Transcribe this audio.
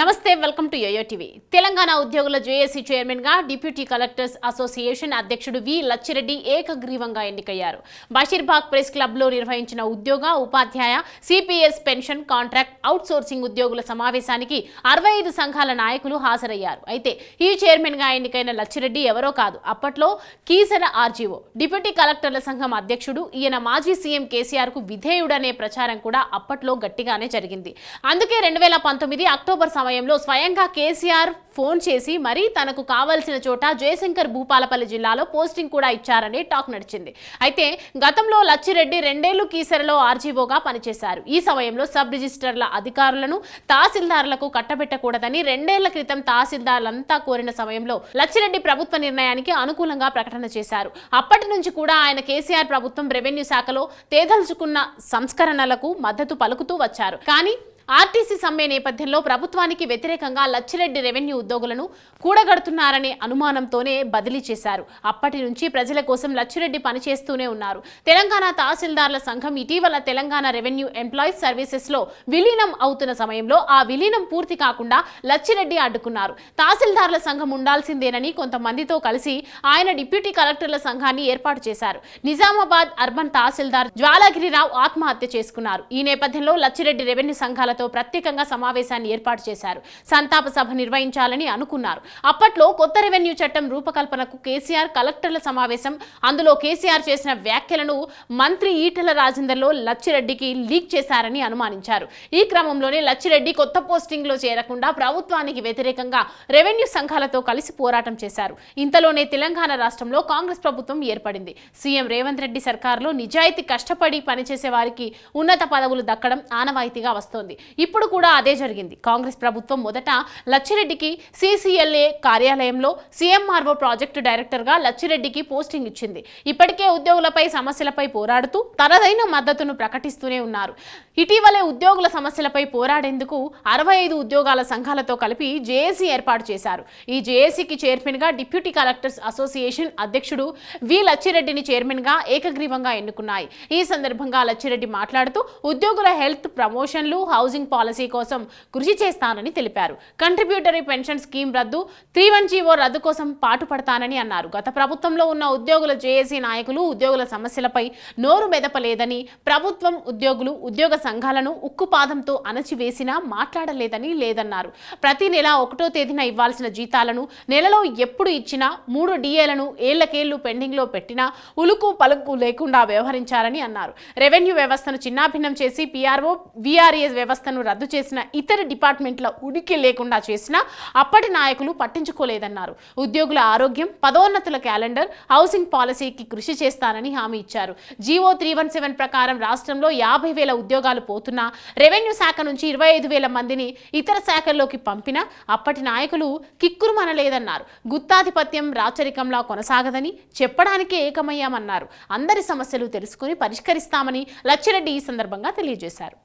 నమస్తే welcome to Yoyo TV. Telangana ఉద్యోగుల JAC chairman గా డిప్యూటీ కలెక్టర్స్ అసోసియేషన్ అధ్యక్షుడు వి లచ్చిరెడ్డి ఏకగ్రీవంగా ఎన్నికయ్యారు. బషీర్బాగ్ ప్రెస్ క్లబ్ లో నిర్వహించిన ఉద్యోగ ఉపాధ్యాయ CPS pension contract out sourcing ఉద్యోగుల సమావేశానికి 65 సంఘాల నాయకులు హాజరయ్యారు. అయితే ఈ చైర్మన్ గా ఎన్నికైన లచ్చిరెడ్డి ఎవరో కాదు, అప్పట్లో కీసర ఆర్జీఓ డిప్యూటీ కలెక్టర్ల సంఘం అధ్యక్షుడు. ఈయన మాజీ సీఎం కేసీఆర్ కు విధేయుడనే ప్రచారం కూడా అప్పట్లో గట్టిగానే జరిగింది. అందుకే 2019 అక్టోబర్ సమయంలో స్వయంగా కేసీఆర్ ఫోన్ చేసి మరీ తనకు కావాల్సిన చోట జయశంకర్ భూపాలపల్లి జిల్లాలో పోస్టింగ్ కూడా ఇచ్చారనే టాక్ నడిచింది. అయితే గతంలో లచ్చిరెడ్డి 2 ఏళ్లు కీసరలో ఆర్జీఓగా పనిచేశారు. ఈ సమయంలో సబ్ రిజిస్టర్ల అధికారులను తహసీల్దార్లకు కట్టబెట్టకూడదని 2 ఏళ్ల క్రితం తహసీల్దార్లంతా కోరిన సమయంలో లచ్చిరెడ్డి ప్రభుత్వ నిర్ణయానికి అనుకూలంగా ప్రకటన చేశారు. అప్పటి నుంచి కూడా ఆయన కేసీఆర్ ప్రభుత్వం రెవెన్యూ శాఖలో తేదల్చుకున్న సంస్కరణలకు మద్దతు పలుకుతూ వచ్చారు. కానీ ఆర్టీసీ సమ్మె నేపథ్యంలో ప్రభుత్వానికి వ్యతిరేకంగా లచ్చిరెడ్డి రెవెన్యూ ఉద్యోగులను కూడగడుతున్నారనే అనుమానంతోనే బదిలీ చేశారు. అప్పటి నుంచి ప్రజల కోసం లచ్చిరెడ్డి పనిచేస్తూనే ఉన్నారు. తెలంగాణ తహసీల్దార్ల సంఘం ఇటీవల తెలంగాణ రెవెన్యూ ఎంప్లాయీస్ సర్వీసెస్ లో విలీనం అవుతున్న సమయంలో ఆ విలీనం పూర్తి కాకుండా లచ్చిరెడ్డి అడ్డుకున్నారు. తహసీల్దార్ల సంఘం ఉండాల్సిందేనని కొంతమందితో కలిసి ఆయన డిప్యూటీ కలెక్టర్ల సంఘాన్ని ఏర్పాటు చేశారు. నిజామాబాద్ అర్బన్ తహసీల్దార్ జ్వాలాగిరిరావు ఆత్మహత్య చేసుకున్నారు. ఈ నేపథ్యంలో లచ్చిరెడ్డి రెవెన్యూ సంఘాల ప్రత్యేకంగా సమావేశాన్ని ఏర్పాటు చేశారు. సంతాప సభ నిర్వహించాలని అనుకున్నారు. అప్పట్లో కొత్త రెవెన్యూ చట్టం రూపకల్పనకు కేసీఆర్ కలెక్టర్ల సమావేశం, అందులో కేసీఆర్ చేసిన వ్యాఖ్యలను మంత్రి ఈటెల రాజేందర్లో లచ్చిరెడ్డికి లీక్ చేశారని అనుమానించారు. ఈ క్రమంలోనే లచ్చిరెడ్డి కొత్త పోస్టింగ్ లో చేరకుండా ప్రభుత్వానికి వ్యతిరేకంగా రెవెన్యూ సంఘాలతో కలిసి పోరాటం చేశారు. ఇంతలోనే తెలంగాణ రాష్ట్రంలో కాంగ్రెస్ ప్రభుత్వం ఏర్పడింది. సీఎం రేవంత్ రెడ్డి సర్కారులో నిజాయితీ కష్టపడి పనిచేసే వారికి ఉన్నత పదవులు దక్కడం ఆనవాయితీగా వస్తోంది. ఇప్పుడు కూడా అదే జరిగింది. కాంగ్రెస్ ప్రభుత్వం మొదట లచ్చిరెడ్డికి సిసిఎల్ఏ కార్యాలయంలో సీఎంఆర్ఓ ప్రాజెక్టు డైరెక్టర్ గా లచ్చిరెడ్డికి పోస్టింగ్ ఇచ్చింది. ఇప్పటికే ఉద్యోగులపై సమస్యలపై పోరాడుతూ తనదైన మద్దతును ప్రకటిస్తూనే ఉన్నారు. ఇటీవలే ఉద్యోగుల సమస్యలపై పోరాడేందుకు 65 ఉద్యోగాల సంఘాలతో కలిపి జేఏసీ ఏర్పాటు చేశారు. ఈ జేఏసీకి చైర్మన్ గా డిప్యూటీ కలెక్టర్స్ అసోసియేషన్ అధ్యక్షుడు వి లచ్చిరెడ్డిని చైర్మన్ గా ఏకగ్రీవంగా ఎన్నుకున్నాయి. ఈ సందర్భంగా లచ్చిరెడ్డి మాట్లాడుతూ ఉద్యోగుల హెల్త్ ప్రమోషన్లు, హౌసింగ్ పాలసీ కోసం కృషి చేస్తానని తెలిపారు. కంట్రిబ్యూటరీ పెన్షన్ స్కీమ్ రద్దు, 3-1 రద్దు కోసం పాటుపడతానని అన్నారు. గత ప్రభుత్వంలో ఉన్న ఉద్యోగుల జేఏసీ నాయకులు ఉద్యోగుల సమస్యలపై నోరు మెదపలేదని, ప్రభుత్వం ఉద్యోగులు ఉద్యోగ సంఘాలను ఉక్కుపాదంతో అణచివేసినా మాట్లాడలేదని లేదన్నారు. ప్రతి నెల 1వ తేదీన ఇవ్వాల్సిన జీతాలను నెలలో ఎప్పుడు ఇచ్చినా 3 డిఏలను ఏళ్లకేళ్లు పెండింగ్ లో పెట్టినా ఉలుకు పలుకు లేకుండా వ్యవహరించారని అన్నారు. రెవెన్యూ వ్యవస్థను చిన్నాభిన్నం చేసి పిఆర్ఓ విఆర్ఏ వ్యవస్థను రద్దు చేసిన, ఇతర డిపార్ట్మెంట్ల ఉనికి లేకుండా చేసినా అప్పటి నాయకులు పట్టించుకోలేదన్నారు. ఉద్యోగుల ఆరోగ్యం, పదోన్నతుల క్యాలెండర్, హౌసింగ్ పాలసీకి కృషి చేస్తానని హామీ ఇచ్చారు. జీవో 317 ప్రకారం రాష్ట్రంలో 50,000 ఉద్యోగాలు పోతున్నా రెవెన్యూ శాఖ నుంచి 25,000 మందిని ఇతర శాఖల్లోకి పంపినా అప్పటి నాయకులు కిక్కురుమనలేదన్నారు. గుత్తాధిపత్యం రాచరికంలా కొనసాగదని చెప్పడానికే ఏకమయ్యామన్నారు. అందరి సమస్యలు తెలుసుకుని పరిష్కరిస్తామని లచ్చిరెడ్డి ఈ సందర్భంగా తెలియజేశారు.